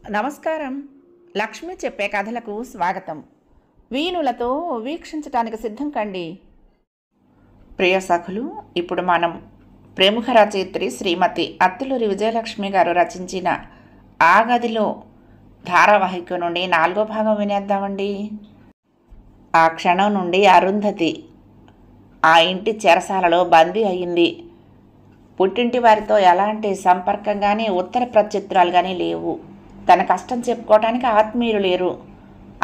నమస్కారం. లక్ష్మి చెప్పే కథలకు స్వాగతం. వీణులతో వీక్షించటానికి సిద్ధం కండి. ప్రియ సఖులు, ఇప్పుడు మనం ప్రముఖ రచయిత్రి శ్రీమతి అత్తులూరి విజయలక్ష్మి గారు రచించిన ఆ గదిలో ధారావాహిక నుండి 4వ భాగం వినేద్దామండి. ఆ క్షణం నుండి అరుంధతి ఆ ఇంటి చెరసాలలో బందీ అయింది. పుట్టింటి వారితో ఎలాంటి సంపర్కం కానీ ఉత్తర ప్రత్యుత్తరాలు కానీ లేవు. తన కష్టం చెప్పుకోవటానికి ఆత్మీయులు లేరు.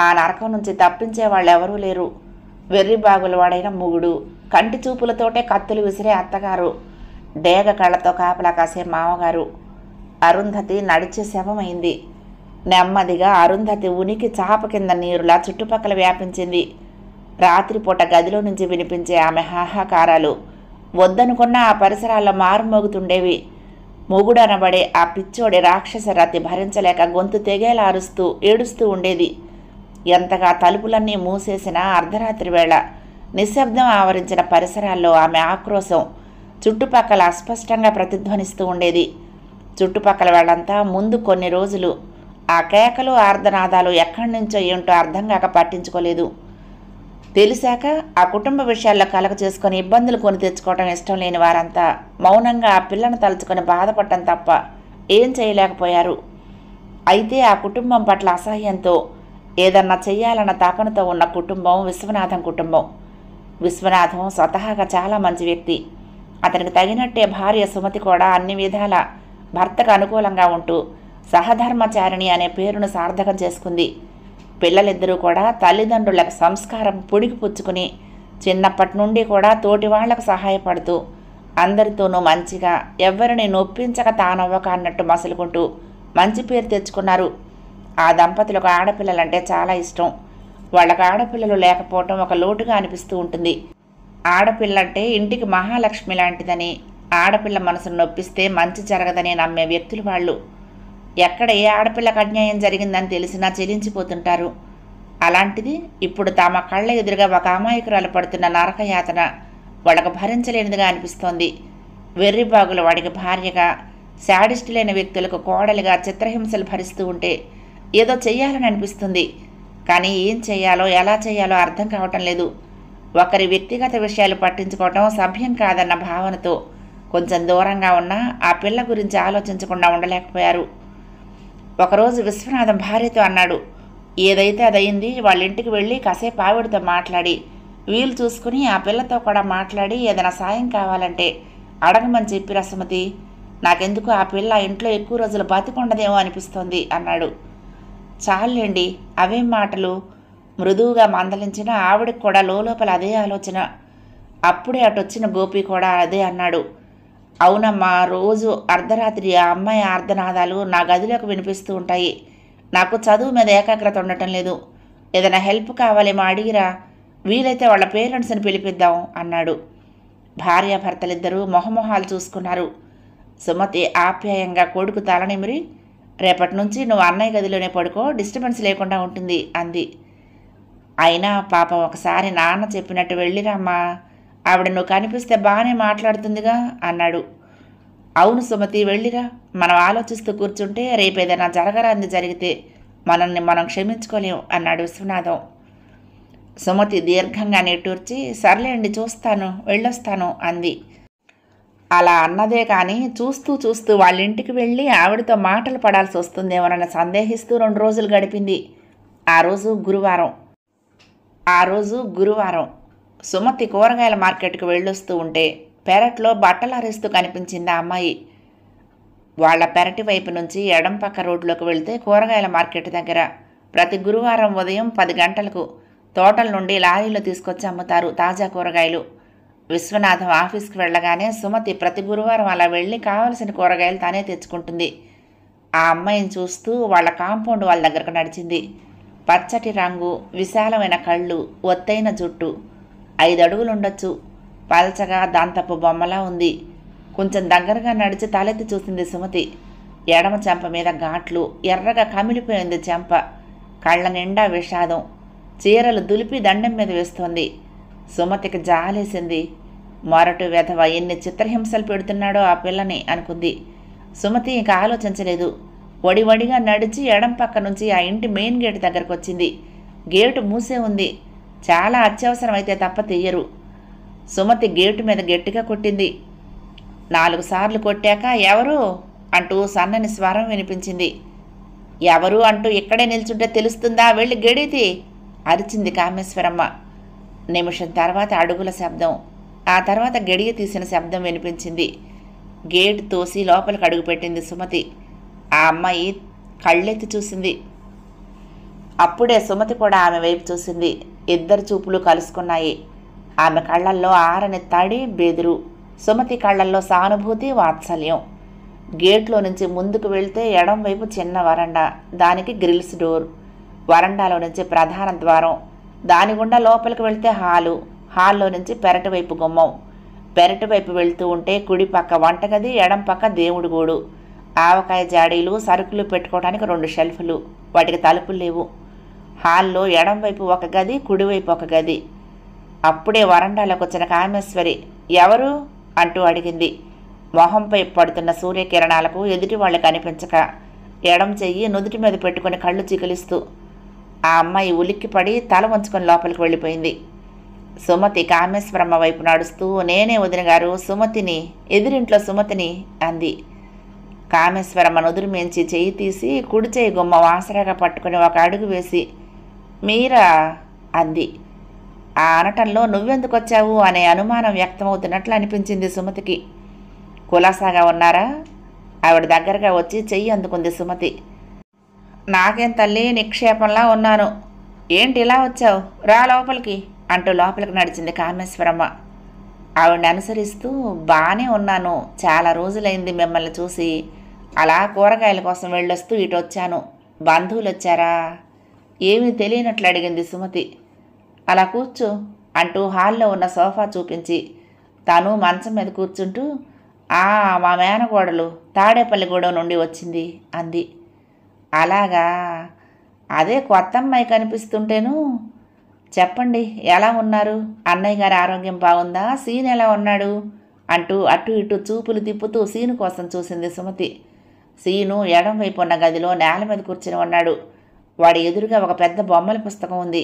ఆ నరకం నుంచి తప్పించే వాళ్ళు ఎవరూ లేరు. వెర్రిబాగుల వాడైన మొగుడు, కంటి చూపులతోటే కత్తులు విసిరే అత్తగారు, డేగ కళ్ళతో కాపలా కాసే మామగారు. అరుంధతి నడిచే శవమైంది. నెమ్మదిగా అరుంధతి ఉనికి చాప కింద నీరులా చుట్టుపక్కల వ్యాపించింది. రాత్రిపూట గదిలో నుంచి వినిపించే ఆమె హాహాకారాలు వద్దనుకున్న ఆ పరిసరాల్లో మారుమోగుతుండేవి. మొగుడు అనబడే ఆ పిచ్చోడి రాక్షస రతి భరించలేక గొంతు తెగేలా అరుస్తూ ఏడుస్తూ ఉండేది. ఎంతగా తలుపులన్నీ మూసేసినా అర్ధరాత్రి వేళ నిశ్శబ్దం ఆవరించిన పరిసరాల్లో ఆమె ఆక్రోశం చుట్టుపక్కల అస్పష్టంగా ప్రతిధ్వనిస్తూ ఉండేది. చుట్టుపక్కల వాళ్ళంతా ముందు కొన్ని రోజులు ఆ కేకలు ఆర్ధనాదాలు ఎక్కడి నుంచో ఏంటో అర్థం కాక పట్టించుకోలేదు. తెలిసాక ఆ కుటుంబ విషయాల్లో కలగ చేసుకొని ఇబ్బందులు కొని తెచ్చుకోవటం ఇష్టం లేని వారంతా మౌనంగా ఆ పిల్లను తలుచుకొని బాధపడటం తప్ప ఏం చేయలేకపోయారు. అయితే ఆ కుటుంబం పట్ల అసహ్యంతో ఏదన్నా చెయ్యాలన్న తపనతో ఉన్న కుటుంబం విశ్వనాథం కుటుంబం. విశ్వనాథం స్వతహాగా చాలా మంచి వ్యక్తి. అతనికి తగినట్టే భార్య సుమతి కూడా అన్ని విధాల భర్తకు అనుకూలంగా ఉంటూ సహధర్మచారిణి అనే పేరును సార్థకం చేసుకుంది. పిల్లలిద్దరూ కూడా తల్లిదండ్రులకు సంస్కారం పుడికి పుచ్చుకుని చిన్నప్పటి నుండి కూడా తోటి వాళ్లకు సహాయపడుతూ అందరితోనూ మంచిగా ఎవరిని నొప్పించక తానవ్వక అన్నట్టు మసులుకుంటూ మంచి పేరు తెచ్చుకున్నారు. ఆ దంపతులకు ఆడపిల్లలంటే చాలా ఇష్టం. వాళ్ళకు ఆడపిల్లలు లేకపోవటం ఒక లోటుగా అనిపిస్తూ ఉంటుంది. ఆడపిల్లంటే ఇంటికి మహాలక్ష్మి లాంటిదని, ఆడపిల్ల మనసును నొప్పిస్తే మంచి జరగదని నమ్మే వ్యక్తులు వాళ్ళు. ఎక్కడ ఏ ఆడపిల్లకు అన్యాయం జరిగిందని తెలిసినా చెలించిపోతుంటారు. అలాంటిది ఇప్పుడు తమ కళ్ళ ఎదురుగా ఒక అమాయకురాలు పడుతున్న నరకయాతన వాళ్ళకు భరించలేనిదిగా అనిపిస్తోంది. వెర్రిబాగుల వాడికి భార్యగా, శాడిస్టులైన వ్యక్తులకు కోడలిగా చిత్రహింసలు భరిస్తూ ఉంటే ఏదో చెయ్యాలని అనిపిస్తుంది. కానీ ఏం చెయ్యాలో ఎలా చెయ్యాలో అర్థం కావటం లేదు. ఒకరి వ్యక్తిగత విషయాలు పట్టించుకోవటం సభ్యం కాదన్న భావనతో కొంచెం దూరంగా ఉన్నా ఆ పిల్ల గురించి ఆలోచించకుండా ఉండలేకపోయారు. ఒకరోజు విశ్వనాథం భార్యతో అన్నాడు, ఏదైతే అదయింది, వాళ్ళ ఇంటికి వెళ్ళి కాసేపు ఆవిడతో మాట్లాడి వీలు చూసుకుని ఆ పిల్లతో కూడా మాట్లాడి ఏదైనా సాయం కావాలంటే అడగమని చెప్పిరా సుమతి. నాకెందుకు ఆ పిల్ల ఇంట్లో ఎక్కువ రోజులు బతికుండదేమో అనిపిస్తోంది అన్నాడు. చాలండి, అవేం మాటలు, మృదువుగా మందలించిన ఆవిడకి కూడా లోపల అదే ఆలోచన. అప్పుడే అటొచ్చిన గోపి కూడా అదే అన్నాడు. అవునమ్మా, రోజు అర్ధరాత్రి ఆ అమ్మాయి ఆర్ధనాదాలు నా గదిలోకి వినిపిస్తూ ఉంటాయి. నాకు చదువు మీద ఏకాగ్రత ఉండటం లేదు. ఏదైనా హెల్ప్ కావాలేమో అడిగిరా, వీలైతే వాళ్ళ పేరెంట్స్ని పిలిపిద్దాం అన్నాడు. భార్యాభర్తలిద్దరూ మొహమొహాలు చూసుకున్నారు. సుమతి ఆప్యాయంగా కొడుకు తలనిమిరి, రేపటి నుంచి నువ్వు అన్నయ్య గదిలోనే పడుకో, డిస్టర్బెన్స్ లేకుండా ఉంటుంది అంది. అయినా పాపం ఒకసారి నాన్న చెప్పినట్టు వెళ్ళిరామ్మా, ఆవిడ నువ్వు కనిపిస్తే బాగానే మాట్లాడుతుందిగా అన్నాడు. అవును సుమతి, వెళ్ళిరా. మనం ఆలోచిస్తూ కూర్చుంటే రేపేదైనా జరగరాంది జరిగితే మనల్ని మనం క్షమించుకోలేం అన్నాడు విశ్వనాథం. సుమతి దీర్ఘంగా నిట్టూర్చి, సర్లేండి చూస్తాను, వెళ్ళొస్తాను అంది. అలా అన్నదే కానీ చూస్తూ చూస్తూ వాళ్ళ ఇంటికి వెళ్ళి ఆవిడతో మాటలు పడాల్సి వస్తుందేమోనని సందేహిస్తూ 2 రోజులు గడిపింది. ఆ రోజు గురువారం. సుమతి కూరగాయల మార్కెట్కి వెళ్ళొస్తూ ఉంటే పెరట్లో బట్టలు ఆరేస్తూ కనిపించింది ఆ అమ్మాయి. వాళ్ళ పెరటి వైపు నుంచి ఎడం పక్క రోడ్లోకి వెళ్తే కూరగాయల మార్కెట్ దగ్గర ప్రతి గురువారం ఉదయం 10 గంటలకు తోటల నుండి లారీలో తీసుకొచ్చి అమ్ముతారు తాజా కూరగాయలు. విశ్వనాథం ఆఫీస్కి వెళ్ళగానే సుమతి ప్రతి గురువారం అలా వెళ్ళి కావలసిన కూరగాయలు తానే తెచ్చుకుంటుంది. ఆ అమ్మాయిని చూస్తూ వాళ్ళ కాంపౌండ్ వాళ్ళ దగ్గరకు నడిచింది. పచ్చటి రంగు, విశాలమైన కళ్ళు, ఒత్తైన జుట్టు, 5 అడుగులు ఉండొచ్చు. పల్చగా దాంతపు బొమ్మలా ఉంది. కొంచెం దగ్గరగా నడిచి తలెత్తి చూసింది సుమతి. ఎడమ చెంప మీద ఘాట్లు, ఎర్రగా కమిలిపోయింది చెంప. కళ్ళ నిండా విషాదం. చీరలు దులిపి దండం మీద వేస్తోంది. సుమతికి జాలేసింది. మొరటు వెధవ ఎన్ని చిత్రహింసలు పెడుతున్నాడో ఆ పిల్లని అనుకుంది. సుమతి ఇంకా ఆలోచించలేదు. వడివడిగా నడిచి ఎడం పక్క నుంచి ఆ ఇంటి మెయిన్ గేట్ దగ్గరకు వచ్చింది. గేటు మూసే ఉంది. చాలా అత్యవసరమైతే తప్ప తీయరు. సుమతి గేటు మీద గట్టిగా కొట్టింది. 4 సార్లు కొట్టాక ఎవరు అంటూ సన్నని స్వరం వినిపించింది. ఎవరు అంటూ ఇక్కడే నిల్చుంటే తెలుస్తుందా, వెళ్ళి గడితి అరిచింది కామేశ్వరమ్మ. నిమిషం తర్వాత అడుగుల శబ్దం, ఆ తర్వాత గడియ తీసిన శబ్దం వినిపించింది. గేటు తోసి లోపలికి అడుగుపెట్టింది సుమతి. ఆ అమ్మాయి కళ్ళెత్తి చూసింది. అప్పుడే సుమతి కూడా ఆమె వైపు చూసింది. ఇద్దరు చూపులు కలుసుకున్నాయి. ఆమె కళ్ళల్లో ఆరని తడి, బెదురు. సుమతి కళ్ళల్లో సానుభూతి, వాత్సల్యం. గేట్లో నుంచి ముందుకు వెళ్తే ఎడం వైపు చిన్న వరండా, దానికి గ్రిల్స్ డోర్. వరండాలో నుంచి ప్రధాన ద్వారం, దాని గుండా లోపలికి వెళ్తే హాలు. హాల్లో నుంచి పెరటి వైపు గుమ్మం. పెరటి వైపు వెళ్తూ ఉంటే కుడి పక్క వంటగది, ఎడం పక్క దేవుడి గూడు. ఆవకాయ జాడీలు, సరుకులు పెట్టుకోవడానికి 2 షెల్ఫ్లు, వాటికి తలుపులు లేవు. హాల్లో ఎడం వైపు ఒక గది, కుడివైపు ఒక గది. అప్పుడే వరండాలోకి వచ్చిన కామేశ్వరి ఎవరు అంటూ అడిగింది. మొహంపై పడుతున్న సూర్యకిరణాలకు ఎదుటి వాళ్ళు కనిపించక ఎడం చెయ్యి నుదుటి మీద పెట్టుకుని కళ్ళు చికిలిస్తూ ఆ అమ్మాయి ఉలిక్కిపడి తల వంచుకొని లోపలికి వెళ్ళిపోయింది. సుమతి కామేశ్వరమ్మ వైపు నడుస్తూ నేనే వదిన గారు, సుమతిని, ఎదురింట్లో సుమతిని అంది. కామేశ్వరమ్మ నుదురు మేంచి చెయ్యి తీసి కుడి చెయ్యి గుమ్మ వాసరాగా పట్టుకుని ఒక అడుగు వేసి మీరా అంది. ఆ అనటంలో నువ్వెందుకు వచ్చావు అనే అనుమానం వ్యక్తమవుతున్నట్లు అనిపించింది సుమతికి. కులాసాగా ఉన్నారా? ఆవిడ దగ్గరగా వచ్చి చెయ్యి అందుకుంది సుమతి. నాకేం తల్లి, నిక్షేపంలా ఉన్నాను. ఏంటి ఇలా వచ్చావు, రా లోపలికి అంటూ లోపలికి నడిచింది కామేశ్వరమ్మ. ఆవిడని అనుసరిస్తూ బాగానే ఉన్నాను, చాలా రోజులైంది మిమ్మల్ని చూసి, అలా కూరగాయల కోసం వెళ్ళొస్తూ ఇటు వచ్చాను. బంధువులు వచ్చారా? ఏమీ తెలియనట్లు అడిగింది సుమతి. అలా కూర్చో అంటూ హాల్లో ఉన్న సోఫా చూపించి తను మంచం మీద కూర్చుంటూ మా మేనగోడలు తాడేపల్లిగూడెం నుండి వచ్చింది అంది. అలాగా, అదే కొత్త అమ్మాయి కనిపిస్తుంటేను. చెప్పండి, ఎలా ఉన్నారు? అన్నయ్య గారి ఆరోగ్యం బాగుందా? సీన్ ఎలా ఉన్నాడు అంటూ అటు ఇటు చూపులు తిప్పుతూ సీను కోసం చూసింది సుమతి. సీను ఎడం వైపు ఉన్న గదిలో నేల మీద కూర్చుని ఉన్నాడు. వాడి ఎదురుగా ఒక పెద్ద బొమ్మల పుస్తకం ఉంది.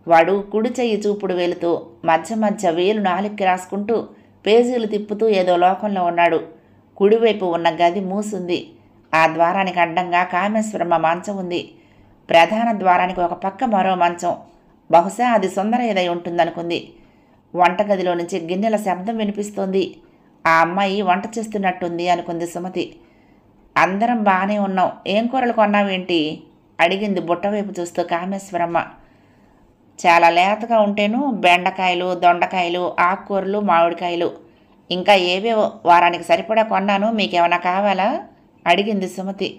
వాడు కుడి చెయ్యి చూపుడు వేలుతూ మధ్య మధ్య వేలు నాలుక్కి రాసుకుంటూ పేజీలు తిప్పుతూ ఏదో లోకంలో ఉన్నాడు. కుడివైపు ఉన్న గది మూసుంది. ఆ ద్వారానికి అడ్డంగా కామేశ్వరమ్మ మంచం ఉంది. ప్రధాన ద్వారానికి ఒక పక్క మరో మంచం. బహుశా అది సుందర ఏదై ఉంటుందనుకుంది. వంటగదిలో నుంచి గిన్నెల శబ్దం వినిపిస్తోంది. ఆ అమ్మాయి వంట చేస్తున్నట్టుంది అనుకుంది సుమతి. అందరం బాగానే ఉన్నాం, ఏం కూరలు కొన్నావేంటి అడిగింది బుట్టవైపు చూస్తూ కామేశ్వరమ్మ. చాలా లేతగా ఉంటేను బెండకాయలు, దొండకాయలు, ఆకుకూరలు, మామిడికాయలు, ఇంకా ఏవేవో వారానికి సరిపడా కొన్నాను, మీకేమైనా కావాలా అడిగింది సుమతి.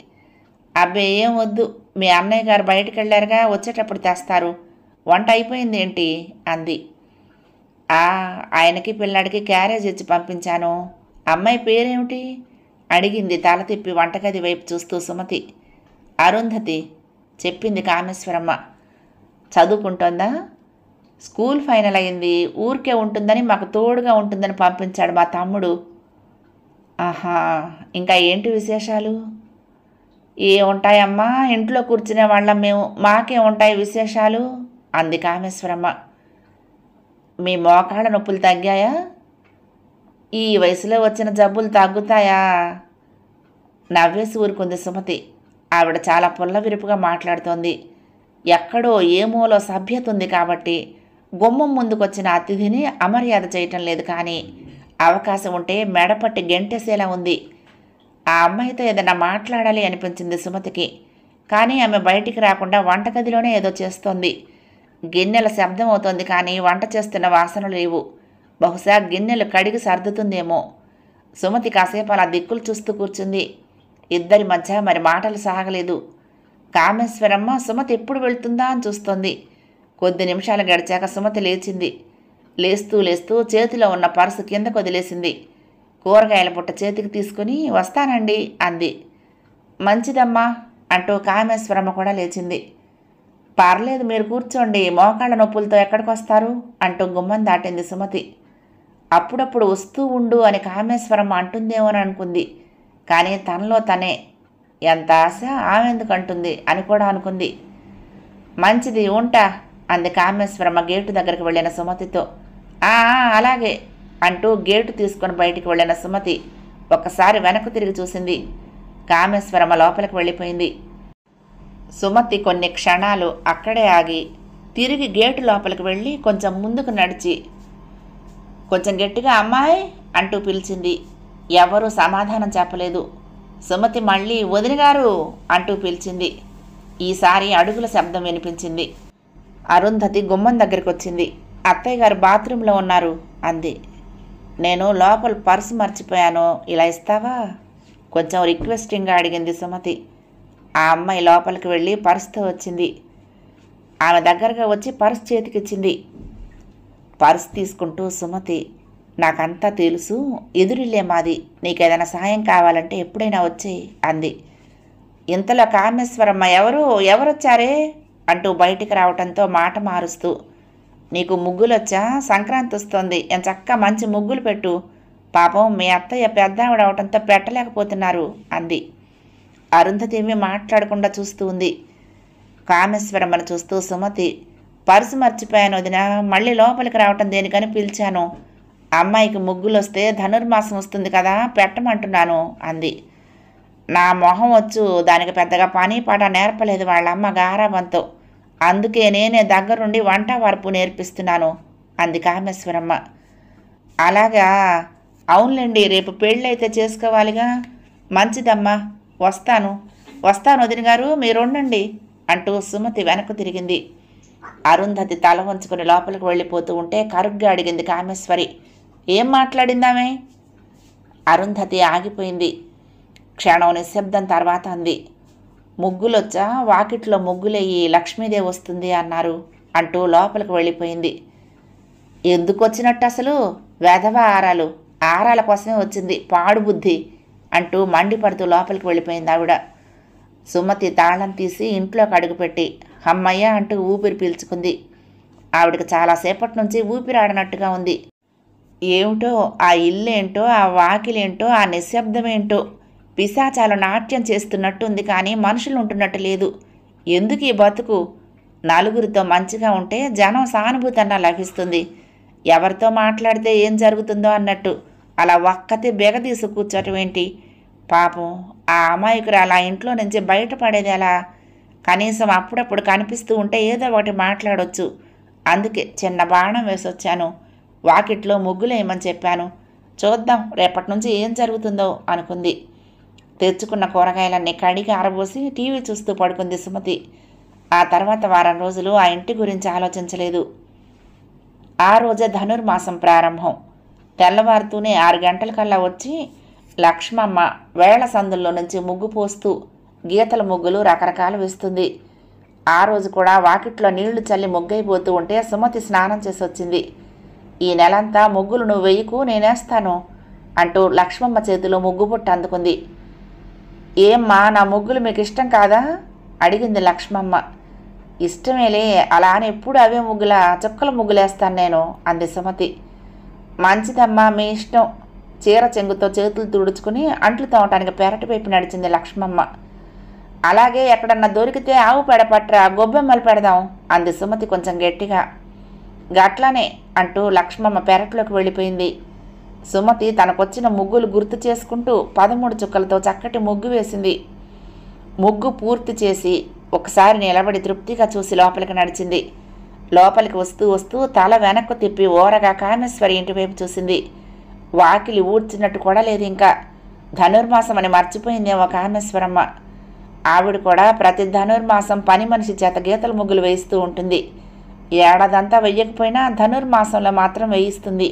అబ్బే ఏం వద్దు, మీ అన్నయ్య గారు బయటికి వెళ్ళారుగా, వచ్చేటప్పుడు తెస్తారు. వంట అయిపోయింది ఏంటి అంది. ఆయనకి పిల్లాడికి క్యారేజ్ ఇచ్చి పంపించాను. అమ్మాయి పేరేమిటి అడిగింది తల తిప్పి వంటగది వైపు చూస్తూ సుమతి. అరుంధతి చెప్పింది కామేశ్వరమ్మ. చదువుకుంటోందా? స్కూల్ ఫైనల్ అయింది, ఊరికే ఉంటుందని, మాకు తోడుగా ఉంటుందని పంపించాడు మా తమ్ముడు. ఆహా, ఇంకా ఏంటి విశేషాలు? ఏ ఉంటాయమ్మా, ఇంట్లో కూర్చునే వాళ్ళం మేము, మాకే ఉంటాయి విశేషాలు అంది కామేశ్వరమ్మ. మీ మోకాళ్ళ నొప్పులు తగ్గాయా? ఈ వయసులో వచ్చిన జబ్బులు తగ్గుతాయా? నవ్వేసి ఊరుకుంది సుమతి. ఆవిడ చాలా పుల్లవిరుపుగా మాట్లాడుతోంది. ఎక్కడో ఏమోలో సభ్యత ఉంది కాబట్టి గుమ్మం ముందుకొచ్చిన అతిథిని అమర్యాద చేయటం లేదు. కానీ అవకాశం ఉంటే మెడపట్టి గెంటేసేలా ఉంది. ఆ అమ్మాయితో ఏదైనా మాట్లాడాలి అనిపించింది సుమతికి. కానీ ఆమె బయటికి రాకుండా వంటగదిలోనే ఏదో చేస్తోంది. గిన్నెల శబ్దం అవుతోంది కానీ వంట చేస్తున్న వాసనలు లేవు. బహుశా గిన్నెలు కడిగి సర్దుతుందేమో. సుమతి కాసేపు అలా దిక్కులు చూస్తూ కూర్చుంది. ఇద్దరి మధ్య మరి మాటలు సాగలేదు. కామేశ్వరమ్మ సుమతి ఎప్పుడు వెళ్తుందా అని చూస్తోంది. కొద్ది నిమిషాలు గడిచాక సుమతి లేచింది. లేస్తూ లేస్తూ చేతిలో ఉన్న పర్సు కిందకు వదిలేసింది. కూరగాయల పుట్ట చేతికి తీసుకుని వస్తానండి అంది. మంచిదమ్మా అంటూ కామేశ్వరమ్మ కూడా లేచింది. పర్లేదు, మీరు కూర్చోండి, మోకాళ్ళ నొప్పులతో ఎక్కడికి వస్తారు అంటూ గుమ్మం దాటింది సుమతి. అప్పుడప్పుడు వస్తూ ఉండు అని కామేశ్వరమ్మ అంటుందేమోని అనుకుంది. కానీ తనలో తనే ఎంత ఆశ ఆమె ఎందుకు అంటుంది అని కూడా అనుకుంది. మంచిది ఉంటా అంది కామేశ్వరమ్మ గేటు దగ్గరికి వెళ్ళిన సుమతితో. అలాగే అంటూ గేటు తీసుకొని బయటికి వెళ్ళిన సుమతి ఒక్కసారి వెనక్కు తిరిగి చూసింది. కామేశ్వరమ్మ లోపలికి వెళ్ళిపోయింది. సుమతి కొన్ని క్షణాలు అక్కడే ఆగి తిరిగి గేటు లోపలికి వెళ్ళి కొంచెం ముందుకు నడిచి కొంచెం గట్టిగా అమ్మాయి అంటూ పిలిచింది. ఎవరూ సమాధానం చెప్పలేదు. సుమతి మళ్ళీ వదినగారు అంటూ పిలిచింది. ఈసారి అడుగుల శబ్దం వినిపించింది. అరుంధతి గుమ్మం దగ్గరికి వచ్చింది. అత్తయ్య గారు బాత్రూంలో ఉన్నారు అంది. నేను లోపల పర్సు మర్చిపోయాను, ఇలా ఇస్తావా కొంచెం రిక్వెస్టింగ్గా అడిగింది సుమతి. ఆ అమ్మాయి లోపలికి వెళ్ళి పర్సుతో వచ్చింది. ఆమె దగ్గరగా వచ్చి పర్సు చేతికిచ్చింది. పర్సు తీసుకుంటూ సుమతి, నాకంతా తెలుసు, ఎదురిల్లే మాది, నీకేదైనా సహాయం కావాలంటే ఎప్పుడైనా వచ్చేయి అంది. ఇంతలో కామేశ్వరమ్మ ఎవరొచ్చారే అంటూ బయటికి రావటంతో మాట మారుస్తూ, నీకు ముగ్గులొచ్చా? సంక్రాంతి వస్తోంది, ఎంచక్కా మంచి ముగ్గులు పెట్టు, పాపం మీ అత్తయ్య పెద్దావిడ అవటంతో పెట్టలేకపోతున్నారు అంది. అరుంధతి ఏమీ మాట్లాడకుండా చూస్తూ ఉంది. కామేశ్వరమ్మను చూస్తూ సుమతి, పర్సు మర్చిపోయాను వదినా, మళ్ళీ లోపలికి రావటం దేనికని పిలిచాను, అమ్మాయికి ముగ్గులు వస్తే ధనుర్మాసం వస్తుంది కదా పెట్టమంటున్నాను అంది. నా మొహం వచ్చు, దానికి పెద్దగా పని పాట నేర్పలేదు వాళ్ళ అమ్మ గారాబంతో, అందుకే నేనే దగ్గరుండి వంట వరపు నేర్పిస్తున్నాను అంది కామేశ్వరమ్మ. అలాగా, అవునులేండి, రేపు పెళ్ళైతే చేసుకోవాలిగా, మంచిదమ్మా, వస్తాను వదిన గారు, మీరుండండి అంటూ సుమతి వెనక్కు తిరిగింది. అరుంధతి తల వంచుకొని లోపలికి వెళ్ళిపోతూ ఉంటే కరుగ్గా అడిగింది కామేశ్వరి, ఏం మాట్లాడిందామే? అరుంధతి ఆగిపోయింది. క్షణం నిశ్శబ్దం తర్వాత అంది, ముగ్గులొచ్చా? వాకిట్లో ముగ్గులేయి, లక్ష్మీదేవి వస్తుంది అన్నారు అంటూ లోపలికి వెళ్ళిపోయింది. ఎందుకు వచ్చినట్టు అసలు? వెధవ ఆరాల కోసమే వచ్చింది, పాడు బుద్ధి అంటూ మండిపడుతూ లోపలికి వెళ్ళిపోయింది ఆవిడ. సుమతి తాళం తీసి ఇంట్లోకి అడుగుపెట్టి అమ్మయ్య అంటూ ఊపిరి పీల్చుకుంది. ఆవిడకి చాలాసేపటి నుంచి ఊపిరాడనట్టుగా ఉంది. ఏమిటో ఆ ఇల్లేంటో, ఆ వాకిలేంటో, ఆ నిశ్శబ్దమేంటో, పిశాచాలు నాట్యం చేస్తున్నట్టుంది కానీ మనుషులు ఉంటున్నట్టు లేదు. ఎందుకు ఈ బతుకు? నలుగురితో మంచిగా ఉంటే జనం సానుభూతి అన్నా లభిస్తుంది, ఎవరితో మాట్లాడితే ఏం జరుగుతుందో అన్నట్టు అలా ఒక్కతే బెగదీసి కూర్చోటం ఏంటి? పాపం ఆ అమాయకురు అలా ఇంట్లో నుంచి బయటపడేది ఎలా? కనీసం అప్పుడప్పుడు కనిపిస్తూ ఉంటే ఏదో ఒకటి మాట్లాడొచ్చు. అందుకే చిన్న బాణం వేసొచ్చాను, వాకిట్లో ముగ్గులేయమని చెప్పాను, చూద్దాం రేపటి నుంచి ఏం జరుగుతుందో అనుకుంది. తెచ్చుకున్న కూరగాయలన్నీ కడిగి ఆరబోసి టీవీ చూస్తూ పడుకుంది సుమతి. ఆ తర్వాత వారం రోజులు ఆ ఇంటి గురించి ఆలోచించలేదు. ఆ రోజే ధనుర్మాసం ప్రారంభం. తెల్లవారుతూనే 6 గంటలకల్లా వచ్చి లక్ష్మమ్మ వేళ సందుల్లో నుంచి ముగ్గు పోస్తూ గీతల ముగ్గులు రకరకాలు వేస్తుంది. ఆ రోజు కూడా వాకిట్లో నీళ్లు చల్లి ముగ్గైపోతూ ఉంటే సుమతి స్నానం చేసి వచ్చింది. ఈ నెలంతా ముగ్గులు నువ్వు వెయ్యకు, నేనేస్తాను అంటూ లక్ష్మమ్మ చేతిలో ముగ్గు బుట్ట అందుకుంది. ఏమ్మా, నా ముగ్గులు మీకు ఇష్టం కాదా అడిగింది లక్ష్మమ్మ. ఇష్టమేలే, అలా అని ఎప్పుడు అవే ముగ్గులా, చుక్కల ముగ్గులేస్తాను నేను అంది సుమతి. మంచిదమ్మా, మీ ఇష్టం. చీర చెంగుతో చేతులు తుడుచుకుని అంట్లు తోవటానికి పెరటి వైపు నడిచింది లక్ష్మమ్మ. అలాగే ఎక్కడన్నా దొరికితే ఆవు పెడ పట్రా, గొబ్బెమ్మలు పెడదాం అంది సుమతి కొంచెం గట్టిగా. గట్లానే అంటూ లక్ష్మమ్మ పెరట్లోకి వెళ్ళిపోయింది. సుమతి తనకొచ్చిన ముగ్గులు గుర్తు చేసుకుంటూ 13 చుక్కలతో చక్కటి ముగ్గు వేసింది. ముగ్గు పూర్తి చేసి ఒకసారి నిలబడి తృప్తిగా చూసి లోపలికి నడిచింది. లోపలికి వస్తూ వస్తూ తల వెనక్కు తిప్పి ఓరగా కామేశ్వరి ఇంటివైపు చూసింది. వాకిలి ఊడ్చినట్టు కూడా లేదు. ఇంకా ధనుర్మాసం అని మర్చిపోయిందేమో కామేశ్వరమ్మ. ఆవిడ కూడా ప్రతి ధనుర్మాసం పని మనిషి చేత గీతల ముగ్గులు వేయిస్తూ ఉంటుంది. ఏడాదంతా వెయ్యకపోయినా ధనుర్మాసంలో మాత్రం వేయిస్తుంది.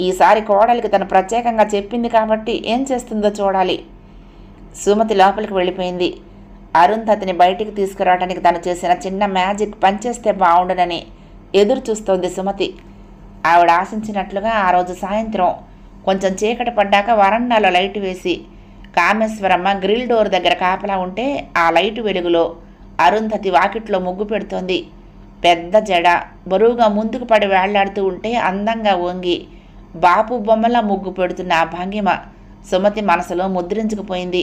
ఈసారి కోడలికి తను ప్రత్యేకంగా చెప్పింది కాబట్టి ఏం చేస్తుందో చూడాలి. సుమతి లోపలికి వెళ్ళిపోయింది. అరుంధతిని బయటికి తీసుకురావడానికి తను చేసిన చిన్న మ్యాజిక్ పనిచేస్తే బాగుండునని ఎదురు చూస్తోంది సుమతి. ఆవిడ ఆశించినట్లుగా ఆ రోజు సాయంత్రం కొంచెం చీకటి పడ్డాక వరండాలో లైటు వేసి కామేశ్వరమ్మ గ్రిల్ డోర్ దగ్గర కాపలా ఉంటే ఆ లైటు వెలుగులో అరుంధతి వాకిట్లో ముగ్గు పెడుతోంది. పెద్ద జడ బరువుగా ముందుకు పడి వేళ్లాడుతూ ఉంటే అందంగా వంగి బాపు బొమ్మలా ముగ్గు పెడుతున్న ఆ భంగిమ సుమతి మనసులో ముద్రించుకుపోయింది.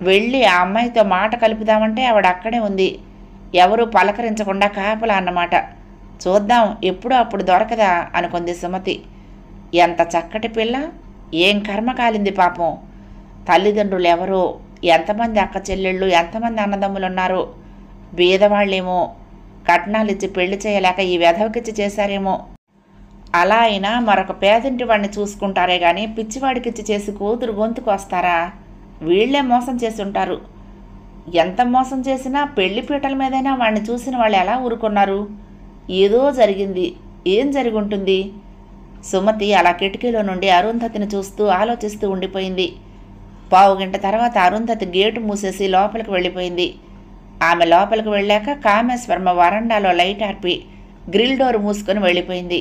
వెళ్ళి ఆ అమ్మాయితో మాట కలుపుదామంటే ఆవిడ అక్కడే ఉంది. ఎవరూ పలకరించకుండా కాపలా అన్నమాట. చూద్దాం ఎప్పుడో అప్పుడు దొరకదా అనుకుంది సుమతి. ఎంత చక్కటి పిల్ల, ఏం కర్మ కాలింది పాపం. తల్లిదండ్రులు ఎవరో, ఎంతమంది అక్క చెల్లెళ్ళు, ఎంతమంది అన్నదమ్ములున్నారో. బీదవాళ్ళేమో, కట్నాలిచ్చి పెళ్లి చేయలేక ఈ వెధవకిచ్చి చేశారేమో. అలా అయినా మరొక పేదింటి వాడిని చూసుకుంటారే గాని పిచ్చివాడికిచ్చి చేసి కూతురు గొంతుకు వస్తారా? వీళ్లే మోసం చేసి ఉంటారు. ఎంత మోసం చేసినా పెళ్లి పీటల మీదైనా వాడిని చూసిన వాళ్ళు ఎలా ఊరుకున్నారు? ఏదో జరిగింది. ఏం జరుగుంటుంది? సుమతి అలా కిటికీలో నుండి అరుంధతిని చూస్తూ ఆలోచిస్తూ ఉండిపోయింది. పావుగంట తర్వాత అరుంధతి గేటు మూసేసి లోపలికి వెళ్ళిపోయింది. ఆమె లోపలికి వెళ్ళాక కామేశ్వరమ్మ వరండాలో లైట్ ఆర్పి గ్రిల్ డోర్ మూసుకొని వెళ్ళిపోయింది.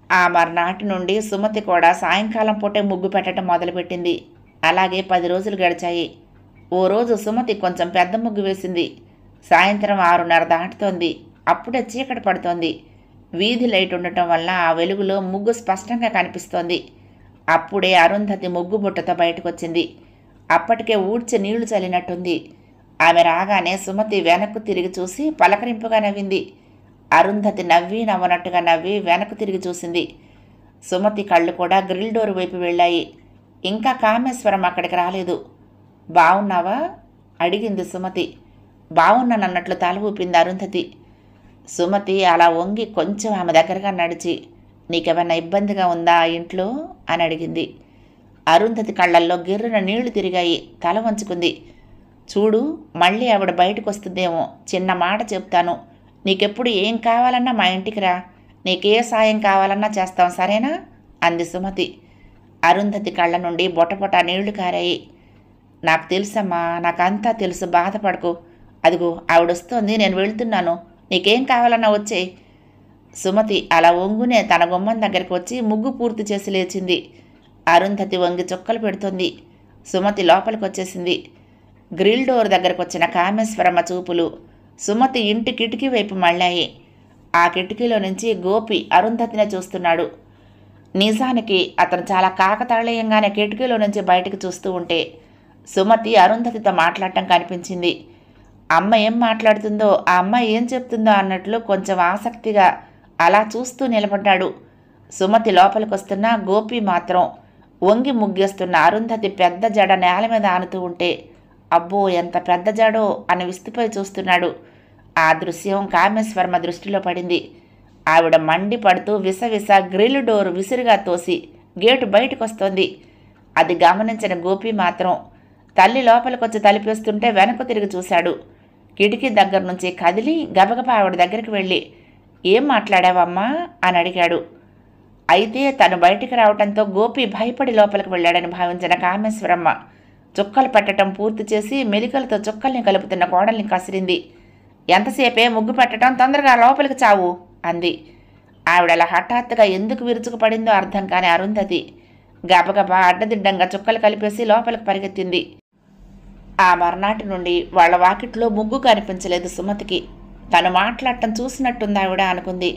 ఆ మర్నాటి నుండి సుమతి కూడా సాయంకాలం పూటే ముగ్గు పెట్టడం మొదలుపెట్టింది. అలాగే 10 రోజులు గడిచాయి. ఓ రోజు సుమతి కొంచెం పెద్ద ముగ్గు వేసింది. సాయంత్రం 6:30 దాటుతోంది. అప్పుడే చీకటి పడుతోంది. వీధి లైట్ ఉండటం వల్ల ఆ వెలుగులో ముగ్గు స్పష్టంగా కనిపిస్తోంది. అప్పుడే అరుంధతి ముగ్గు బుట్టతో బయటకొచ్చింది. అప్పటికే ఊడ్చి నీళ్లు చల్లినట్టుంది. ఆమె రాగానే సుమతి వెనక్కు తిరిగి చూసి పలకరింపుగా నవ్వింది. అరుంధతి నవ్వనట్టుగా నవ్వి వెనక్కు తిరిగి చూసింది. సుమతి కళ్ళు కూడా గ్రిల్ డోర్ వైపు వెళ్ళాయి. ఇంకా కామేశ్వరం అక్కడికి రాలేదు. బావున్నావా అడిగింది సుమతి. బావున్నానన్నట్లు తల ఊపింది అరుంధతి. సుమతి అలా వంగి కొంచెం ఆమె దగ్గరగా నడిచి, నీకేమన్నా ఇబ్బందిగా ఉందా ఆ ఇంట్లో అని అడిగింది. అరుంధతి కళ్ళల్లో గిర్రున నీళ్లు తిరిగాయి. తల వంచుకుంది. చూడు, మళ్ళీ ఆవిడ బయటకు వస్తుందేమో. చిన్న మాట చెప్తాను. నీకెప్పుడు ఏం కావాలన్నా మా ఇంటికి రా. నీకే సాయం కావాలన్నా చేస్తాం, సరేనా అంది సుమతి. అరుంధతి కళ్ళ నుండి బొటబొట నీళ్లు కారాయి. నాకు తెలుసమ్మా, నాకంతా తెలుసు, బాధపడకు. అదిగో ఆవిడొస్తోంది, నేను వెళ్తున్నాను. నీకేం కావాలన్నా వచ్చేయి. సుమతి అలా వంగునే తన గుమ్మం దగ్గరికి వచ్చి ముగ్గు పూర్తి చేసి లేచింది. అరుంధతి వంగి చుక్కలు పెడుతోంది. సుమతి లోపలికి వచ్చేసింది. గ్రిల్ డోర్ దగ్గరకు వచ్చిన కామేశ్వరమ్మ చూపులు సుమతి ఇంటి కిటికీ వైపు మళ్ళాయి. ఆ కిటికీలో నుంచి గోపి అరుంధతినే చూస్తున్నాడు. నిజానికి అతను చాలా కాకతాళీయంగానే కిటికీలో నుంచి బయటకు చూస్తూ ఉంటే సుమతి అరుంధతితో మాట్లాడటం కనిపించింది. అమ్మ ఏం మాట్లాడుతుందో, ఆ అమ్మాయి ఏం చెప్తుందో అన్నట్లు కొంచెం ఆసక్తిగా అలా చూస్తూ నిలబడ్డాడు. సుమతి లోపలికి వస్తున్నా గోపి మాత్రం వంగి ముగ్గేస్తున్న అరుంధతి పెద్ద జడ నేల మీద ఆనుతూ ఉంటే, అబ్బో ఎంత పెద్ద జడో అని విస్తుపోయి చూస్తున్నాడు. ఆ దృశ్యం కామేశ్వరమ్మ దృష్టిలో పడింది. ఆవిడ మండి పడుతూ విసవిస గ్రిల్ డోర్ విసురుగా తోసి గేటు బయటకొస్తోంది. అది గమనించిన గోపి మాత్రం తల్లి లోపలికొచ్చి తలిపేస్తుంటే వెనక్కు తిరిగి చూశాడు. కిటికీ దగ్గర నుంచి కదిలి గబగబా ఆవిడ దగ్గరికి వెళ్ళి, ఏం మాట్లాడావమ్మా అని అడిగాడు. అయితే తను బయటికి రావడంతో గోపి భయపడి లోపలికి వెళ్ళాడని భావించిన కామేశ్వరమ్మ చుక్కలు పెట్టడం పూర్తి చేసి మెలికలతో చుక్కల్ని కలుపుతున్న కోడల్ని కసిరింది. ఎంతసేపే ముగ్గు పెట్టడం, తొందరగా లోపలికి చావు అంది. ఆవిడలా హఠాత్తుగా ఎందుకు విరుచుకుపడిందో అర్థం కాని అరుంధతి గబగబా అడ్డదిడ్డంగా చుక్కలు కలిపేసి లోపలికి పరిగెత్తింది. ఆ మర్నాటి నుండి వాళ్ల వాకిట్లో ముగ్గు కనిపించలేదు సుమతికి. తను మాట్లాడటం చూసినట్టుంది ఆవిడ అనుకుంది.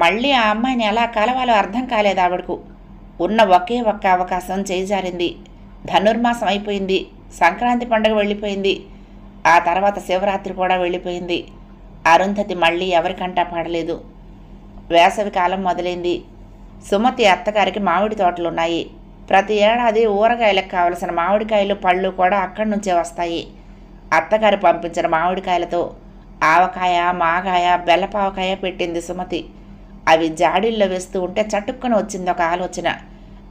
మళ్ళీ ఆ అమ్మాయిని ఎలా కలవాలో అర్థం కాలేదు ఆవిడకు. ఉన్న ఒకే ఒక్క అవకాశం చేజారింది. ధనుర్మాసం అయిపోయింది. సంక్రాంతి పండుగ వెళ్ళిపోయింది. ఆ తర్వాత శివరాత్రి కూడా వెళ్ళిపోయింది. అరుంధతి మళ్ళీ ఎవరికంటా పడలేదు. వేసవి కాలం మొదలైంది. సుమతి అత్తగారికి మామిడి తోటలున్నాయి. ప్రతి ఏడాది ఊరగాయలకు కావలసిన మామిడికాయలు పళ్ళు కూడా అక్కడి నుంచే వస్తాయి. అత్తగారు పంపించిన మామిడికాయలతో ఆవకాయ, మాగాయ, బెల్లపావకాయ పెట్టింది సుమతి. అవి జాడీల్లో వేస్తూ ఉంటే చటుక్కున వచ్చింది ఒక ఆలోచన.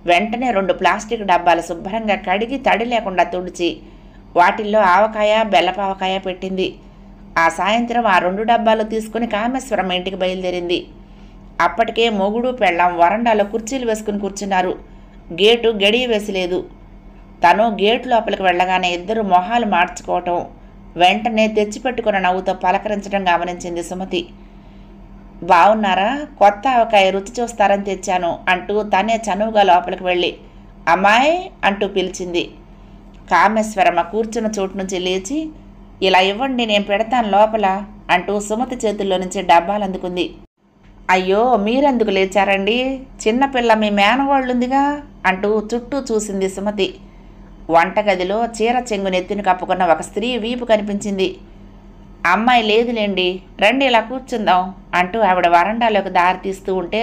వెంటనే 2 ప్లాస్టిక్ డబ్బాలు శుభ్రంగా కడిగి తడి లేకుండా తుడిచి వాటిల్లో ఆవకాయ, బెల్లపావకాయ పెట్టింది. ఆ సాయంత్రం ఆ 2 డబ్బాలు తీసుకుని కామేశ్వరం ఇంటికి బయలుదేరింది. అప్పటికే మొగుడు పెళ్ళాం వరండాలో కుర్చీలు వేసుకుని కూర్చున్నారు. గేటు గడియ వేసిలేదు. తను గేటు లోపలికి వెళ్ళగానే ఇద్దరు మొహాలు మార్చుకోవటం, వెంటనే తెచ్చిపెట్టుకున్న నవ్వుతో పలకరించడం గమనించింది సుమతి. బావున్నారా, కొత్త ఆవకాయ రుచి చూస్తారని తెచ్చాను అంటూ తనే చనువుగా లోపలికి వెళ్ళి అమ్మాయి అంటూ పిలిచింది. కామేశ్వరమ్మ కూర్చున్న చోటు నుంచి లేచి, ఇలా ఇవ్వండి, నేను పెడతాను లోపల అంటూ సుమతి చేతుల్లో నుంచి డబ్బాలు అందుకుంది. అయ్యో, మీరెందుకు లేచారండి? చిన్నపిల్ల మీ మేనవాళ్ళుందిగా అంటూ చుట్టూ చూసింది సుమతి. వంటగదిలో చీర చెంగు నెత్తిని కప్పుకున్న ఒక స్త్రీ వీపు కనిపించింది. అమ్మాయి లేదులేండి, రండి ఇలా కూర్చుందాం అంటూ ఆవిడ వరండాలోకి దారి తీస్తూ ఉంటే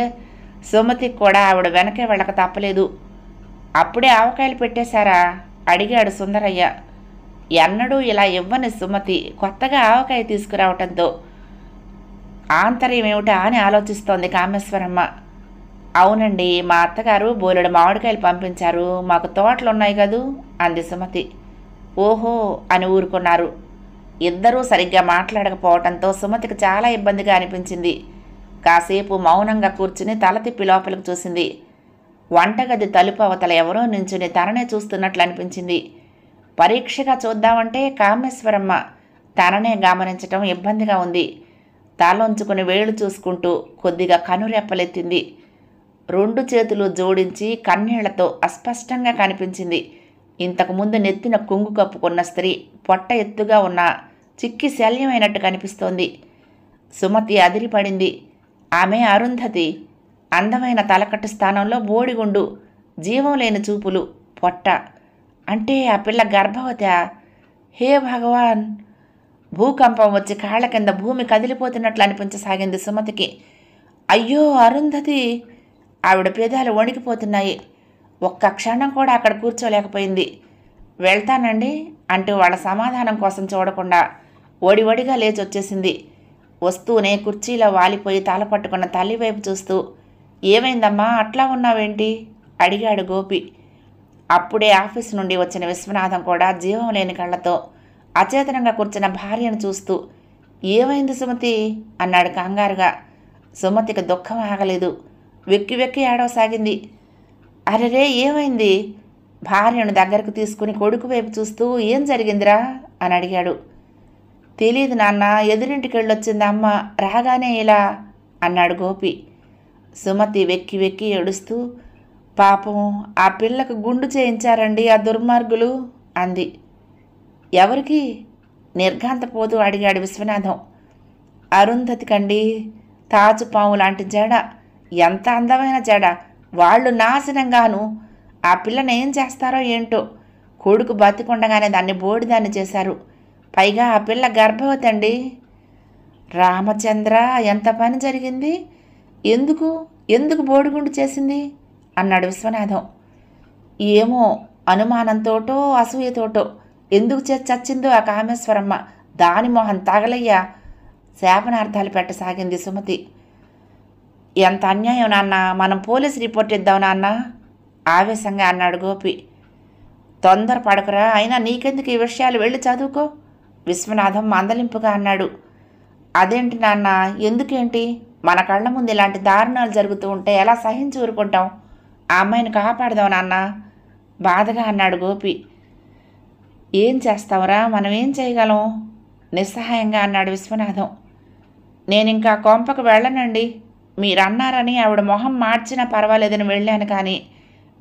సుమతికి కూడా ఆవిడ వెనకే వెళ్ళక తప్పలేదు. అప్పుడే ఆవకాయలు పెట్టేశారా అడిగాడు సుందరయ్య. ఎన్నడూ ఇలా ఇవ్వని సుమతి కొత్తగా ఆవకాయ తీసుకురావటంతో ఆంతర్యం ఏమిటా అని ఆలోచిస్తోంది కామేశ్వరమ్మ. అవునండి, మా అత్తగారు బోలెడు మామిడికాయలు పంపించారు, మాకు తోటలున్నాయి కదూ అంది సుమతి. ఓహో అని ఊరుకున్నారు. ఇద్దరూ సరిగ్గా మాట్లాడకపోవటంతో సుమతికి చాలా ఇబ్బందిగా అనిపించింది. కాసేపు మౌనంగా కూర్చుని తల తిప్పి లోపలికి చూసింది. వంటగది తలుపు అవతల ఎవరో నించుని తననే చూస్తున్నట్లు అనిపించింది. పరీక్షగా చూద్దామంటే కామేశ్వరమ్మ తననే గమనించటం ఇబ్బందిగా ఉంది. తలొంచుకుని వేళ్ళు చూసుకుంటూ కొద్దిగా కనురెప్పలెత్తింది. 2 చేతులు జోడించి కన్నీళ్లతో అస్పష్టంగా కనిపించింది. ఇంతకుముందు నెత్తిన కొంగు కప్పుకున్న స్త్రీ పొట్ట ఎత్తుగా ఉన్న చిక్కి శల్యమైనట్టు కనిపిస్తోంది. సుమతి అదిరిపడింది. ఆమె అరుంధతి. అందమైన తలకట్టు స్థానంలో బోడిగుండు, జీవం లేని చూపులు, పొట్ట. అంటే ఆ పిల్ల గర్భవతా? హే భగవాన్! భూకంపం వచ్చి కాళ్ల కింద భూమి కదిలిపోతున్నట్లు అనిపించసాగింది సుమతికి. అయ్యో అరుంధతి! ఆవిడ పేదాలు వణికిపోతున్నాయి. ఒక్క క్షణం కూడా అక్కడ కూర్చోలేకపోయింది. వెళ్తానండి అంటూ వాళ్ళ సమాధానం కోసం చూడకుండా ఒడివడిగా లేచొచ్చేసింది. వస్తూనే కుర్చీలో వాలిపోయి తల పట్టుకున్న తల్లి వైపు చూస్తూ, ఏమైందమ్మా అట్లా ఉన్నావేంటి అడిగాడు గోపి. అప్పుడే ఆఫీసు నుండి వచ్చిన విశ్వనాథం కూడా జీవం లేని కళ్ళతో అచేతనంగా కూర్చున్న భార్యను చూస్తూ, ఏమైంది సుమతి అన్నాడు కంగారుగా. సుమతికి దుఃఖం ఆగలేదు. వెక్కి వెక్కి ఏడవసాగింది. అరెరే ఏమైంది? భార్యను దగ్గరకు తీసుకుని కొడుకు వైపు చూస్తూ, ఏం జరిగిందిరా అని అడిగాడు. తెలీదు నాన్న, ఎదురింటికి వెళ్ళొచ్చింది అమ్మ, రాగానే ఇలా అన్నాడు గోపి. సుమతి వెక్కి వెక్కి ఏడుస్తూ, పాపం ఆ పిల్లకు గుండు చేయించారండి ఆ దుర్మార్గులు అంది. ఎవరికి? నిర్ఘాంతపోతూ అడిగాడు విశ్వనాథం. అరుంధతికండి. తాచుపాము లాంటి జడ, ఎంత అందమైన జడ, వాళ్ళు నాశనంగాను. ఆ పిల్లని ఏం చేస్తారో ఏంటో, కొడుకు బతికుండగానే దాన్ని బోడిదాన్ని చేశారు. పైగా ఆ పిల్ల గర్భవతి అండి. రామచంద్ర, ఎంత పని జరిగింది? ఎందుకు ఎందుకు బోడిగుండు చేసింది అన్నాడు విశ్వనాథం. ఏమో అనుమానంతోటో అసూయతోటో ఎందుకు చచ్చిందో ఆ కామేశ్వరమ్మ, దాని మొహం తగలయ్యా శాపనార్థాలు పెట్టసాగింది సుమతి. ఎంత అన్యాయం నాన్న, మనం పోలీస్ రిపోర్ట్ ఇద్దాం నాన్న ఆవేశంగా అన్నాడు గోపి. తొందర పడకురా, అయినా నీకెందుకు ఈ విషయాలు, వెళ్ళి చదువుకో విశ్వనాథం మందలింపుగా అన్నాడు. అదేంటి నాన్న, ఎందుకేంటి? మన కళ్ళ ముందు ఇలాంటి దారుణాలు జరుగుతూ ఉంటే ఎలా సహించి ఊరుకుంటాం? ఆ అమ్మాయిని కాపాడదాం నాన్న బాధగా అన్నాడు గోపి. ఏం చేస్తావురా, మనం ఏం చేయగలం నిస్సహాయంగా అన్నాడు విశ్వనాథం. నేనింకా కొంపకు వెళ్ళనండి. మీరన్నారని ఆవిడ మొహం మార్చినా పర్వాలేదని వెళ్ళాను, కానీ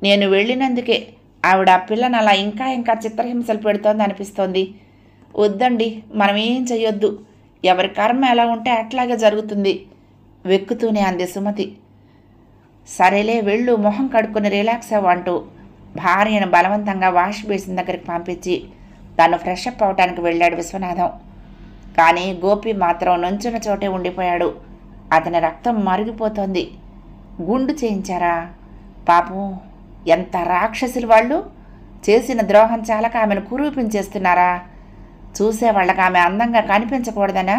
నేను వెళ్ళినందుకే ఆవిడ ఆ పిల్లని అలా ఇంకా ఇంకా చిత్రహింసలు పెడుతోంది అనిపిస్తోంది. వద్దండి, మనం ఏం చెయ్యొద్దు. ఎవరి కర్మ ఎలా ఉంటే అట్లాగే జరుగుతుంది వెక్కుతూనే అంది సుమతి. సరేలే వెళ్ళు, మొహం కడుక్కుని రిలాక్స్ అవ్వు అంటూ భార్యను బలవంతంగా వాష్ బేసిన్ దగ్గరికి పంపించి తను ఫ్రెష్ అప్ అవటానికి వెళ్ళాడు విశ్వనాథం. కానీ గోపి మాత్రం నుంచున్న చోటే ఉండిపోయాడు. అతని రక్తం మరిగిపోతోంది. గుండు చేయించారా? పాపం ఎంత రాక్షసులు వాళ్ళు! చేసిన ద్రోహం చాలక ఆమెను కురూపించేస్తున్నారా? చూసేవాళ్ళకి ఆమె అందంగా కనిపించకూడదనా?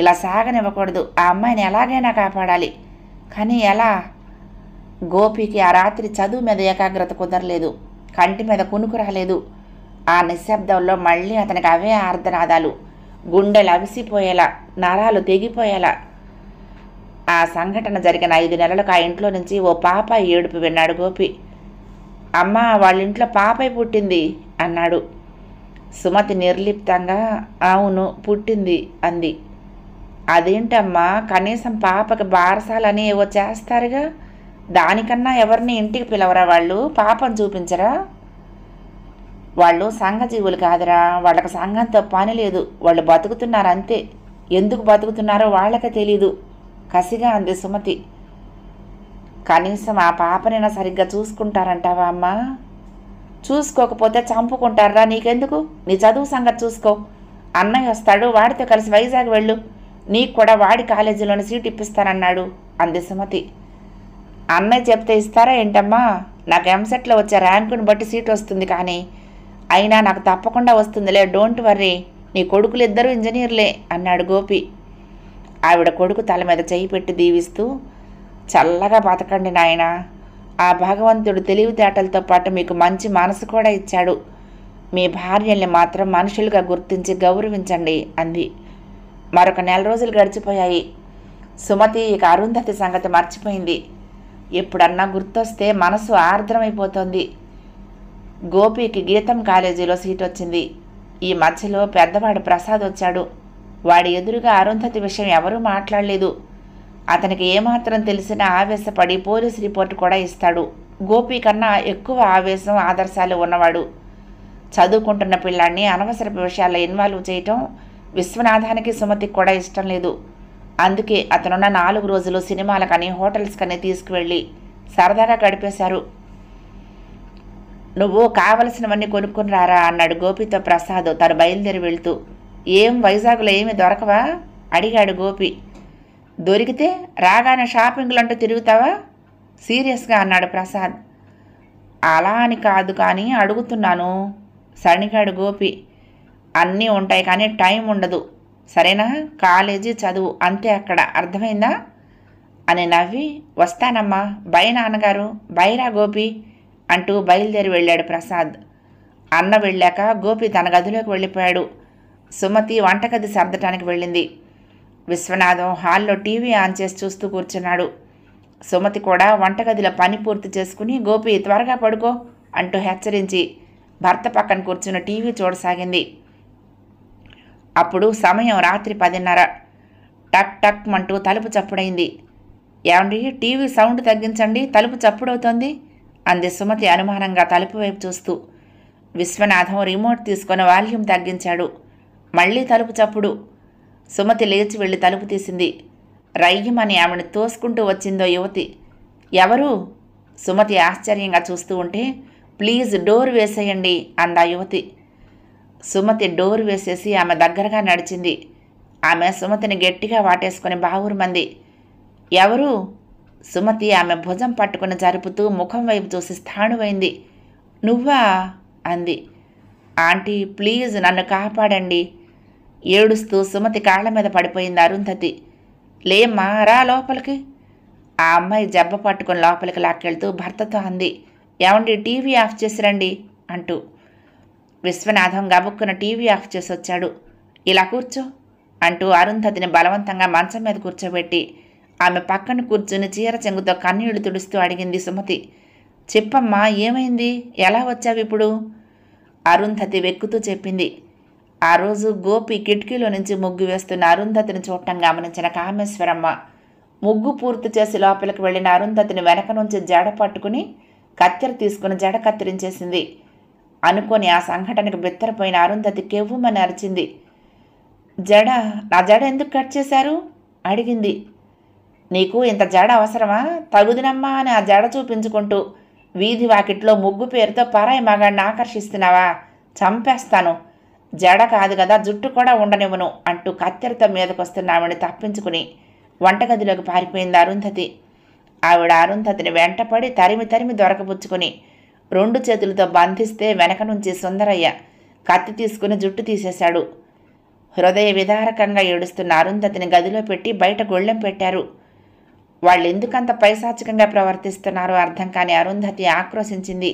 ఇలా సాగనివ్వకూడదు. ఆ అమ్మాయిని ఎలాగైనా కాపాడాలి. కానీ ఎలా? గోపికి ఆ రాత్రి చదువు మీద ఏకాగ్రత కుదరలేదు. కంటి మీద కునుకు రాలేదు. ఆ నిశ్శబ్దంలో మళ్ళీ అతనికి అవే ఆర్తనాదాలు, గుండెలు అవిసిపోయేలా, నరాలు తెగిపోయేలా. ఆ సంఘటన జరిగిన 5 నెలలకు ఆ ఇంట్లో నుంచి ఓ పాపాయి ఏడుపు విన్నాడు గోపి. అమ్మ, వాళ్ళింట్లో పాపాయి పుట్టింది అన్నాడు. సుమతి నిర్లిప్తంగా అవును పుట్టింది అంది. అదేంటమ్మా, కనీసం పాపకి బారసాలని ఏవో చేస్తారుగా, దానికన్నా ఎవరిని ఇంటికి పిలవరా? వాళ్ళు పాపం చూపించరా? వాళ్ళు సంఘజీవులు కాదురా, వాళ్ళకి సంఘంతో పని లేదు. వాళ్ళు బతుకుతున్నారు అంతే. ఎందుకు బతుకుతున్నారో వాళ్ళకే తెలీదు కసిగా అంది సుమతి. కనీసం ఆ పాపనైనా సరిగ్గా చూసుకుంటారంటావా అమ్మా? చూసుకోకపోతే చంపుకుంటారా, నీకెందుకు, నీ చదువు సంగతి చూసుకో. అన్నయ్య వస్తాడు, వాడితో కలిసి వైజాగ్ వెళ్ళు, నీకు కూడా వాడి కాలేజీలోని సీట్ ఇప్పిస్తానన్నాడు అంది సుమతి. అన్నయ్య చెప్తే ఇస్తారా ఏంటమ్మా? నాకు ఎంసెట్లో వచ్చే ర్యాంకుని బట్టి సీట్ వస్తుంది, కానీ అయినా నాకు తప్పకుండా వస్తుందిలే, డోంట్ వర్రీ, నీ కొడుకులు ఇద్దరు ఇంజనీర్లే అన్నాడు గోపి. ఆవిడ కొడుకు తల మీద చెయ్యి పెట్టి దీవిస్తూ, చల్లగా బతకండి నాయన, ఆ భగవంతుడు తెలివితేటలతో పాటు మీకు మంచి మనసు కూడా ఇచ్చాడు, మీ భార్యల్ని మాత్రం మనుషులుగా గుర్తించి గౌరవించండి అంది. మరొక 4 రోజులు గడిచిపోయాయి. సుమతి ఇక అరుంధతి సంగతి మర్చిపోయింది. ఎప్పుడన్నా గుర్తొస్తే మనసు ఆర్ద్రమైపోతోంది. గోపికి గీతం కాలేజీలో సీట్ వచ్చింది. ఈ మధ్యలో పెద్దవాడు ప్రసాద్ వచ్చాడు. వాడి ఎదురుగా అరుంధతి విషయం ఎవరూ మాట్లాడలేదు. అతనికి ఏమాత్రం తెలిసినా ఆవేశపడి పోలీసు రిపోర్టు కూడా ఇస్తాడు. గోపి కన్నా ఎక్కువ ఆవేశం, ఆదర్శాలు ఉన్నవాడు. చదువుకుంటున్న పిల్లాన్ని అనవసరపు విషయాల్లో ఇన్వాల్వ్ చేయటం విశ్వనాథానికి సుమతికి కూడా ఇష్టం లేదు. అందుకే అతనున్న 4 రోజులు సినిమాలకని హోటల్స్కని తీసుకువెళ్ళి సరదాగా గడిపేశారు. నువ్వు కావలసినవన్నీ కొనుక్కుని రారా అన్నాడు గోపితో ప్రసాద్ తను బయలుదేరి వెళ్తూ. ఏం వైజాగ్లో ఏమి దొరకవా అడిగాడు గోపి. దొరికితే రాగానే షాపింగ్లంటూ తిరుగుతావా సీరియస్గా అన్నాడు ప్రసాద్. అలా అని కాదు కానీ అడుగుతున్నాను సణిగాడు గోపి. అన్నీ ఉంటాయి కానీ టైం ఉండదు, సరేనా? కాలేజీ చదువు అంతే అక్కడ, అర్థమైందా అని నవ్వి, వస్తానమ్మా, బై నాన్నగారు, బైరా గోపి అంటూ బయలుదేరి వెళ్ళాడు ప్రసాద్. అన్న వెళ్ళాక గోపి తన గదిలోకి వెళ్ళిపోయాడు. సుమతి వంటగది సర్దటానికి వెళ్ళింది. విశ్వనాథం హాల్లో టీవీ ఆన్ చేసి చూస్తూ కూర్చున్నాడు. సుమతి కూడా వంటగదిలో పని పూర్తి చేసుకుని, గోపి త్వరగా పడుకో అంటూ హెచ్చరించి భర్త పక్కన కూర్చున్న టీవీ చూడసాగింది. అప్పుడు సమయం రాత్రి 10:30. టక్ టక్ మంటూ తలుపు చప్పుడైంది. ఏమండి, టీవీ సౌండ్ తగ్గించండి, తలుపు చప్పుడవుతోంది అంది సుమతి అనుమానంగా తలుపు వైపు చూస్తూ. విశ్వనాథం రిమోట్ తీసుకొని వాల్యూమ్ తగ్గించాడు. మళ్ళీ తలుపు చప్పుడు. సుమతి లేచి వెళ్ళి తలుపు తీసింది. రయ్యమని ఆమెను తోసుకుంటూ వచ్చిందో యువతి. ఎవరు? సుమతి ఆశ్చర్యంగా చూస్తూ ఉంటే, ప్లీజ్ డోర్ వేసేయండి అందా యువతి. సుమతి డోర్ వేసేసి ఆమె దగ్గరగా నడిచింది. ఆమె సుమతిని గట్టిగా వాటేసుకుని బావురుమంది. ఎవరు? సుమతి ఆమె భుజం పట్టుకుని జరుపుతూ ముఖం వైపు చూసి స్థాణువైంది. నువ్వా అంది. ఆంటీ ప్లీజ్ నన్ను కాపాడండి. ఏడుస్తూ సుమతి కాళ్ల మీద పడిపోయింది అరుంధతి. లేమ్మా, రా లోపలికి. ఆ అమ్మాయి జబ్బ పట్టుకుని లోపలికి లాక్కెళ్తూ భర్తతో అంది. ఏమండి, టీవీ ఆఫ్ చేసి రండి అంటూ. విశ్వనాథం గబుక్కున టీవీ ఆఫ్ చేసి వచ్చాడు. ఇలా కూర్చో అంటూ అరుంధతిని బలవంతంగా మంచం మీద కూర్చోబెట్టి ఆమె పక్కన కూర్చుని చీర చెంగుతో కన్నీళ్లు తుడుస్తూ అడిగింది సుమతి. చెప్పమ్మా, ఏమైంది, ఎలా వచ్చావు ఇప్పుడు? అరుంధతి వెక్కుతూ చెప్పింది. ఆ రోజు గోపి కిటికీలో నుంచి ముగ్గు వేస్తున్న అరుంధతిని చూడటం గమనించిన కామేశ్వరమ్మ ముగ్గు పూర్తి చేసి లోపలికి వెళ్ళిన అరుంధతిని వెనక నుంచి జడ పట్టుకుని కత్తెర తీసుకుని జడ కత్తిరించేసింది. అనుకొని ఆ సంఘటనకు బిత్తరపోయిన అరుంధతి కెవ్వుమని అరిచింది. నా జడ ఎందుకు కట్ చేశారు అడిగింది. నీకు ఇంత జడ అవసరమా, తగుదినమ్మా అని ఆ జడ చూపించుకుంటూ వీధి వాకిట్లో ముగ్గు పేరుతో పరాయి మగాడిని ఆకర్షిస్తున్నావా, చంపేస్తాను, జడ కాదు కదా జుట్టు కూడా ఉండనివ్వను అంటూ కత్తెరతో మీదకొస్తున్న ఆవిడ తప్పించుకుని వంటగదిలోకి పారిపోయింది అరుంధతి. ఆవిడ అరుంధతిని వెంటపడి తరిమి దొరకబుచ్చుకుని 2 చేతులతో బంధిస్తే వెనక నుంచి సుందరయ్య కత్తి తీసుకుని జుట్టు తీసేశాడు. హృదయ విదారకంగా ఏడుస్తున్న అరుంధతిని గదిలో పెట్టి బయట గొళ్ళెం పెట్టారు. వాళ్ళెందుకంత పైశాచికంగా ప్రవర్తిస్తున్నారో అర్థం కాని అరుంధతి ఆక్రోశించింది.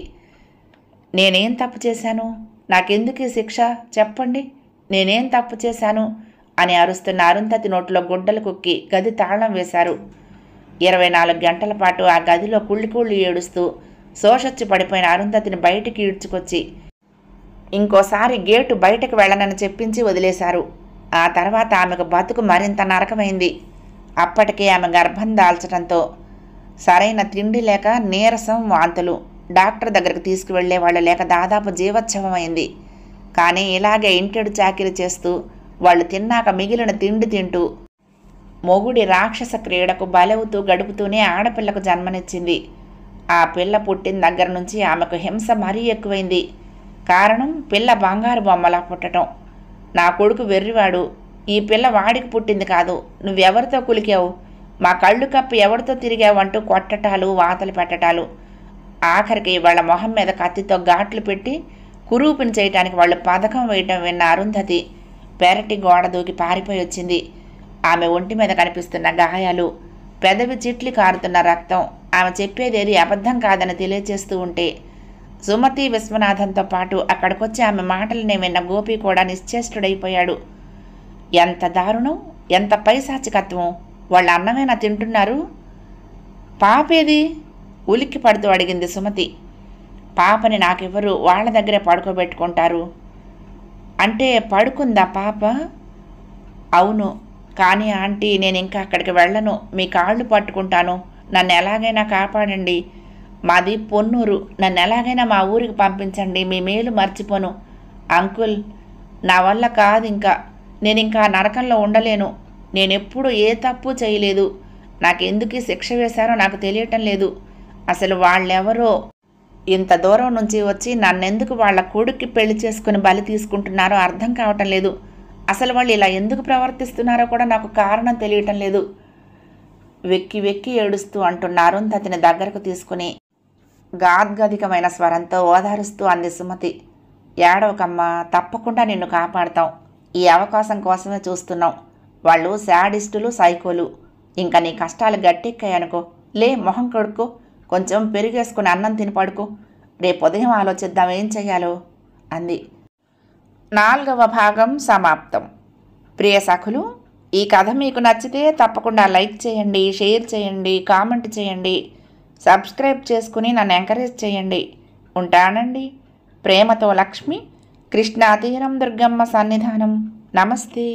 నేనేం తప్పు చేశాను, నాకెందుకు శిక్ష చెప్పండి, నేనేం తప్పు చేశాను అని అరుస్తున్న అరుంధతి నోట్లో గుడ్డలు కుక్కి గది తాళం వేశారు. 24 గంటల పాటు ఆ గదిలో కుళ్ళి ఏడుస్తూ శోషొచ్చి పడిపోయిన అరుంధతిని బయటికి ఈడ్చుకొచ్చి ఇంకోసారి గేటు బయటకు వెళ్ళనని చెప్పించి వదిలేశారు. ఆ తర్వాత ఆమెకు బతుకు మరింత నరకమైంది. అప్పటికే ఆమె గర్భం దాల్చడంతో సరైన తిండి లేక నీరసం, వాంతులు, డాక్టర్ దగ్గరకు తీసుకువెళ్లే వాళ్ళు లేక దాదాపు జీవోత్సవమైంది. కానీ ఇలాగే ఇంటెడు చాకిరి చేస్తూ వాళ్ళు తిన్నాక మిగిలిన తిండి తింటూ మొగుడి రాక్షస క్రీడకు బలవుతూ గడుపుతూనే ఆడపిల్లకు జన్మనిచ్చింది. ఆ పిల్ల పుట్టిన దగ్గర నుంచి ఆమెకు హింస మరీ ఎక్కువైంది. కారణం పిల్ల బంగారు బొమ్మలా పుట్టడం. నా కొడుకు వెర్రివాడు. ఈ పిల్ల వాడికి పుట్టింది కాదు. నువ్వెవరితో కులికావు? మా కళ్ళు కప్పి ఎవరితో తిరిగావు అంటూ కొట్టటాలు, వాతలు పెట్టటాలు. ఆఖరికి వాళ్ళ మొహం మీద కత్తితో ఘాట్లు పెట్టి కురూపుని చేయటానికి వాళ్ళు పథకం వేయటం విన్న అరుంధతి పెరటి గోడ దూకి పారిపోయి వచ్చింది. ఆమె ఒంటి మీద కనిపిస్తున్న గాయాలు, పెదవి చిట్లి కారుతున్న రక్తం ఆమె చెప్పేదేది అబద్ధం కాదని తెలియచేస్తూ ఉంటే సుమతి విశ్వనాథంతో పాటు అక్కడికొచ్చి ఆమె మాటలనే విన్న గోపి కూడా నిశ్చేష్టుడైపోయాడు. ఎంత దారుణం, ఎంత పైశాచికత్వం! వాళ్ళ అన్నమేనా తింటున్నారు? పాపేది? ఉలిక్కి పడుతూ అడిగింది సుమతి. పాపని నాకెవరు, వాళ్ళ దగ్గరే పడుకోబెట్టుకుంటారు. అంటే పడుకుందా పాప? అవును, కానీ ఆంటీ నేను ఇంకా అక్కడికి వెళ్ళను. మీ కాళ్ళు పట్టుకుంటాను. నన్ను ఎలాగైనా కాపాడండి. మాది పొన్నూరు. నన్ను ఎలాగైనా మా ఊరికి పంపించండి. మీ మేలు మర్చిపోను. అంకుల్, నా వల్ల కాదు. నేను ఇంకా నరకంలో ఉండలేను. నేనెప్పుడు ఏ తప్పు చేయలేదు. నాకెందుకు శిక్ష వేశారో నాకు తెలియటం లేదు. అసలు వాళ్ళెవరో ఇంత దూరం నుంచి వచ్చి నన్నెందుకు వాళ్ళ కొడుక్కి పెళ్లి చేసుకుని బలి తీసుకుంటున్నారో అర్థం కావటం లేదు. అసలు వాళ్ళు ఇలా ఎందుకు ప్రవర్తిస్తున్నారో కూడా నాకు కారణం తెలియటం లేదు. వెక్కి వెక్కి ఏడుస్తూ అంటున్న అరుంధతిని దగ్గరకు తీసుకుని గాద్గదికమైన స్వరంతో ఓదారుస్తూ అంది సుమతి. ఏడవకమ్మా, తప్పకుండా నిన్ను కాపాడతాం. ఈ అవకాశం కోసమే చూస్తున్నాం. వాళ్ళు శాడిస్టులు, సైకోలు. ఇంకా నీ కష్టాలు గట్టెక్కాయనుకో. లే, మొహం కొడుకో, కొంచెం పెరిగేసుకుని అన్నం తిని పడుకో. రేపు ఉదయం ఆలోచిద్దాం ఏం చెయ్యాలో అంది. 4వ భాగం సమాప్తం. ప్రియ సఖులు, ఈ కథ మీకు నచ్చితే తప్పకుండా లైక్ చేయండి, షేర్ చేయండి, కామెంట్ చేయండి, సబ్స్క్రైబ్ చేసుకుని నన్ను ఎంకరేజ్ చేయండి. ఉంటానండి. ప్రేమతో లక్ష్మి, కృష్ణా తీరం దుర్గమ్మ సన్నిధానం. నమస్తే.